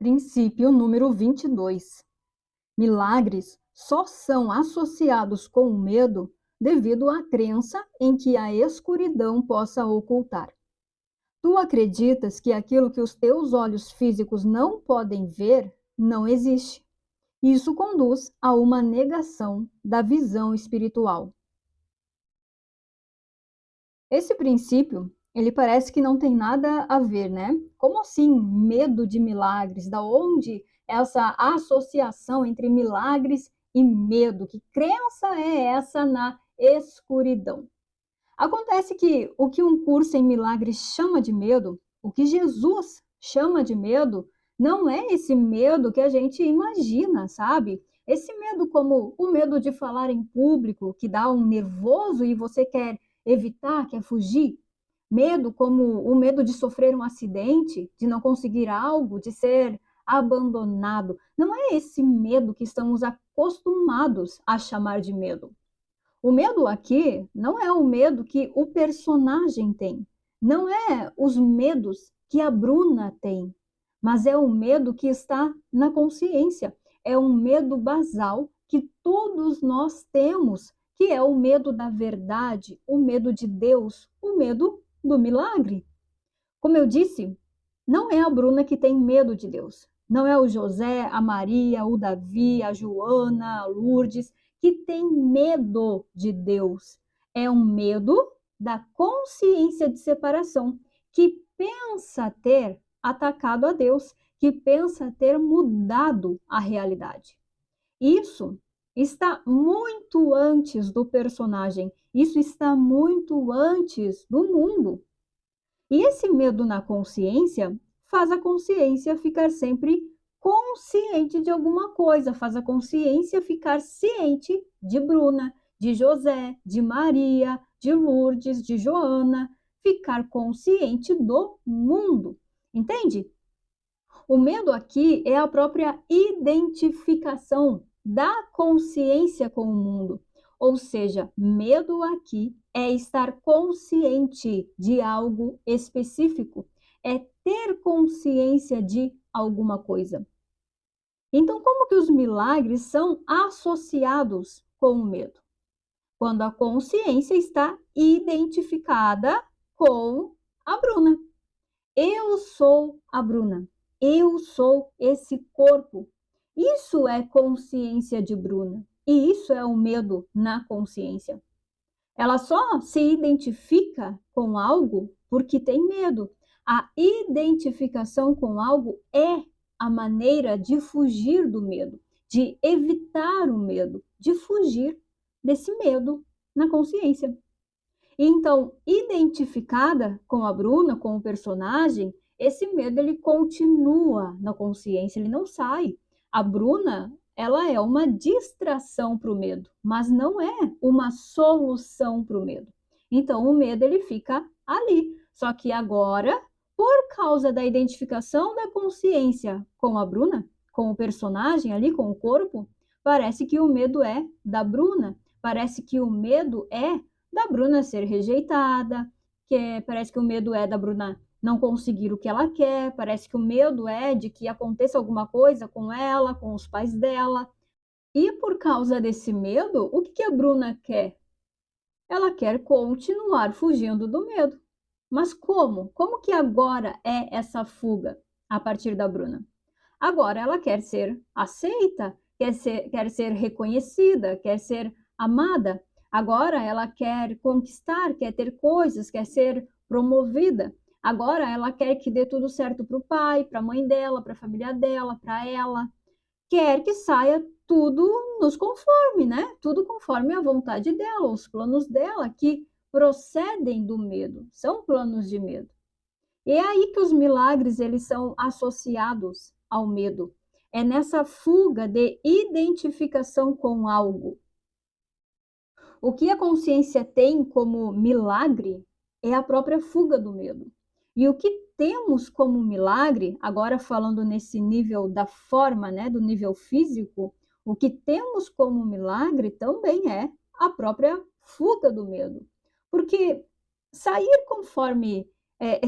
Princípio número 22. Milagres só são associados com o medo devido à crença em que a escuridão possa ocultar. Tu acreditas que aquilo que os teus olhos físicos não podem ver não existe. Isso conduz a uma negação da visão espiritual. Esse princípio, ele parece que não tem nada a ver, né? Como assim medo de milagres? Da onde essa associação entre milagres e medo? Que crença é essa na escuridão? Acontece que o que um curso em milagres chama de medo, o que Jesus chama de medo, não é esse medo que a gente imagina, sabe? Esse medo como o medo de falar em público, que dá um nervoso e você quer evitar, quer fugir. Medo como o medo de sofrer um acidente, de não conseguir algo, de ser abandonado. Não é esse medo que estamos acostumados a chamar de medo. O medo aqui não é o medo que o personagem tem, não é os medos que a Bruna tem, mas é o medo que está na consciência, é um medo basal que todos nós temos, que é o medo da verdade, o medo de Deus, o medo do milagre. Como eu disse, não é a Bruna que tem medo de Deus, não é o José, a Maria, o Davi, a Joana, a Lourdes, que tem medo de Deus. É um medo da consciência de separação, que pensa ter atacado a Deus, que pensa ter mudado a realidade. Isso está muito antes do personagem, isso está muito antes do mundo. E esse medo na consciência faz a consciência ficar sempre consciente de alguma coisa, faz a consciência ficar ciente de Bruna, de José, de Maria, de Lourdes, de Joana, ficar consciente do mundo. Entende? O medo aqui é a própria identificação da consciência com o mundo. Ou seja, medo aqui é estar consciente de algo específico, é ter consciência de alguma coisa. Então, como que os milagres são associados com o medo? Quando a consciência está identificada com a Bruna. Eu sou a Bruna. Eu sou esse corpo. Isso é consciência de Bruna. E isso é o medo na consciência. Ela só se identifica com algo porque tem medo. A identificação com algo é a maneira de fugir do medo, de evitar o medo, de fugir desse medo na consciência. Então, identificada com a Bruna, com o personagem, esse medo ele continua na consciência, ele não sai. A Bruna, ela é uma distração para o medo, mas não é uma solução para o medo. Então, o medo ele fica ali. Só que agora, por causa da identificação da consciência com a Bruna, com o personagem ali, com o corpo, parece que o medo é da Bruna, parece que o medo é da Bruna ser rejeitada, parece que o medo é da Bruna não conseguir o que ela quer, parece que o medo é de que aconteça alguma coisa com ela, com os pais dela. E por causa desse medo, o que a Bruna quer? Ela quer continuar fugindo do medo. Mas como? Como que agora é essa fuga a partir da Bruna? Agora ela quer ser aceita, quer ser reconhecida, quer ser amada. Agora ela quer conquistar, quer ter coisas, quer ser promovida. Agora ela quer que dê tudo certo para o pai, para a mãe dela, para a família dela, para ela. Quer que saia tudo nos conforme, né? Tudo conforme a vontade dela, os planos dela, que procedem do medo, são planos de medo. E é aí que os milagres eles são associados ao medo. É nessa fuga de identificação com algo. O que a consciência tem como milagre é a própria fuga do medo. E o que temos como milagre, agora falando nesse nível da forma, né, do nível físico, o que temos como milagre também é a própria fuga do medo. Porque sair conforme,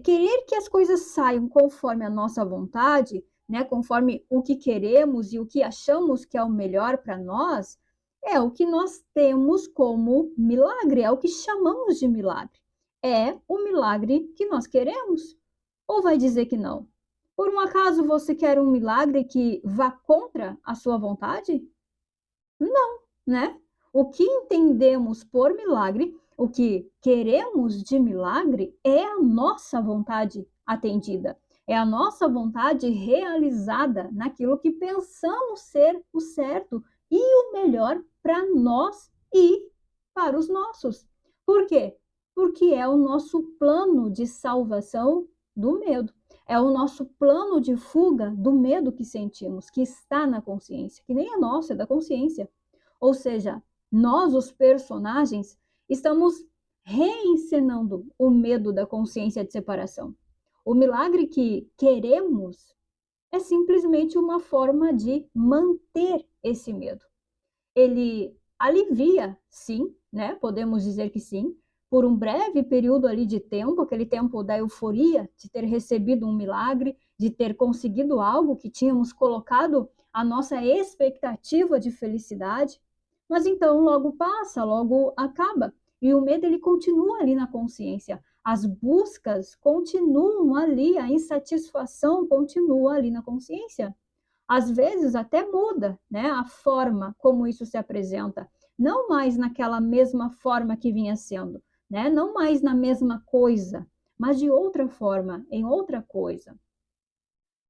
querer que as coisas saiam conforme a nossa vontade, né, conforme o que queremos e o que achamos que é o melhor para nós, é o que nós temos como milagre, é o que chamamos de milagre. É o milagre que nós queremos. Ou vai dizer que não? Por um acaso você quer um milagre que vá contra a sua vontade? Não, né? O que entendemos por milagre, o que queremos de milagre, é a nossa vontade atendida, é a nossa vontade realizada naquilo que pensamos ser o certo e o melhor para nós e para os nossos. Por quê? Porque é o nosso plano de salvação do medo. É o nosso plano de fuga do medo que sentimos, que está na consciência, que nem é nosso, é da consciência. Ou seja, nós, os personagens, estamos reencenando o medo da consciência de separação. O milagre que queremos é simplesmente uma forma de manter esse medo. Ele alivia, sim, né? Podemos dizer que sim, por um breve período ali de tempo, aquele tempo da euforia de ter recebido um milagre, de ter conseguido algo que tínhamos colocado a nossa expectativa de felicidade, mas então logo passa, logo acaba, e o medo ele continua ali na consciência. As buscas continuam ali, a insatisfação continua ali na consciência. Às vezes até muda, né, a forma como isso se apresenta, não mais naquela mesma forma que vinha sendo, né, não mais na mesma coisa, mas de outra forma, em outra coisa.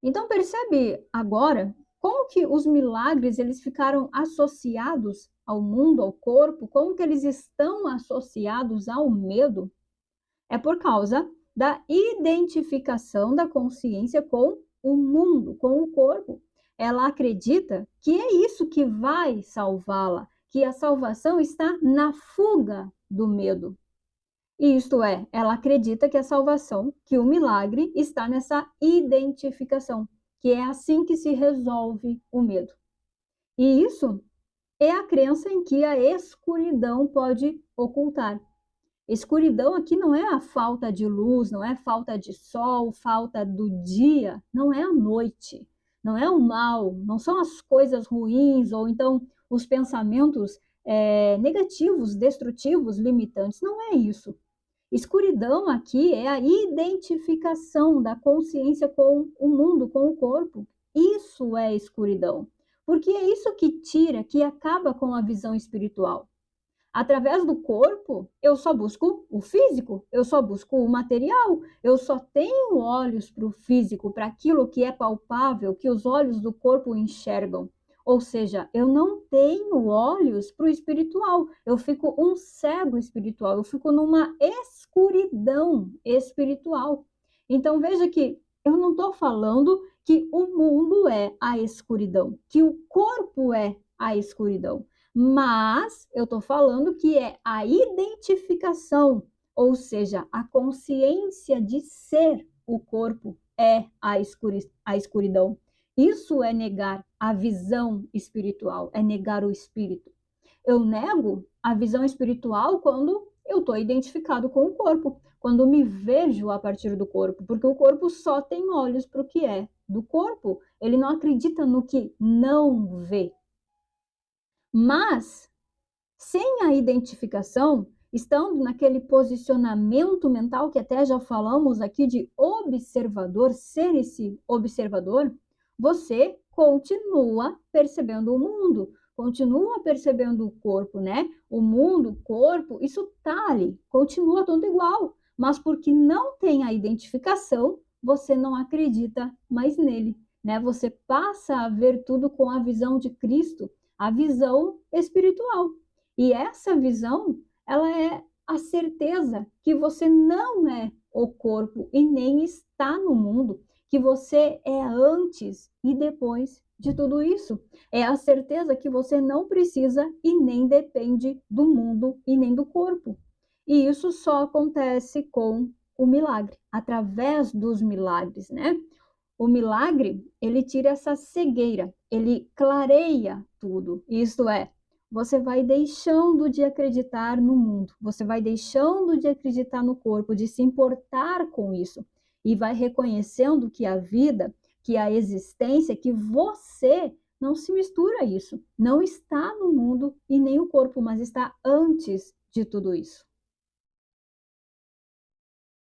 Então percebe agora como que os milagres eles ficaram associados ao mundo, ao corpo, como que eles estão associados ao medo? É por causa da identificação da consciência com o mundo, com o corpo. Ela acredita que é isso que vai salvá-la, que a salvação está na fuga do medo. E isto é, ela acredita que a salvação, que o milagre está nessa identificação, que é assim que se resolve o medo. E isso é a crença em que a escuridão pode ocultar. Escuridão aqui não é a falta de luz, não é falta de sol, falta do dia, não é a noite, não é o mal, não são as coisas ruins ou então os pensamentos negativos, destrutivos, limitantes, não é isso. Escuridão aqui é a identificação da consciência com o mundo, com o corpo. Isso é escuridão, porque é isso que tira, que acaba com a visão espiritual. Através do corpo, eu só busco o físico, eu só busco o material, eu só tenho olhos para o físico, para aquilo que é palpável, que os olhos do corpo enxergam. Ou seja, eu não tenho olhos para o espiritual, eu fico um cego espiritual, eu fico numa escuridão espiritual. Então veja que eu não estou falando que o mundo é a escuridão, que o corpo é a escuridão. Mas eu estou falando que é a identificação, ou seja, a consciência de ser o corpo é a escuridão. Isso é negar a visão espiritual, é negar o espírito. Eu nego a visão espiritual quando eu estou identificado com o corpo, quando me vejo a partir do corpo, porque o corpo só tem olhos para o que é do corpo, ele não acredita no que não vê. Mas, sem a identificação, estando naquele posicionamento mental que até já falamos aqui de observador, ser esse observador, você continua percebendo o mundo, continua percebendo o corpo, né? O mundo, o corpo, isso tá ali, continua tudo igual, mas porque não tem a identificação, você não acredita mais nele, né? Você passa a ver tudo com a visão de Cristo, a visão espiritual. E essa visão, ela é a certeza que você não é o corpo e nem está no mundo, que você é antes e depois de tudo isso. É a certeza que você não precisa e nem depende do mundo e nem do corpo. E isso só acontece com o milagre, através dos milagres, né? O milagre, ele tira essa cegueira, ele clareia tudo. Isto é, você vai deixando de acreditar no mundo, você vai deixando de acreditar no corpo, de se importar com isso, e vai reconhecendo que a vida que a existência, que você não se mistura a isso, não está no mundo e nem o corpo, mas está antes de tudo isso.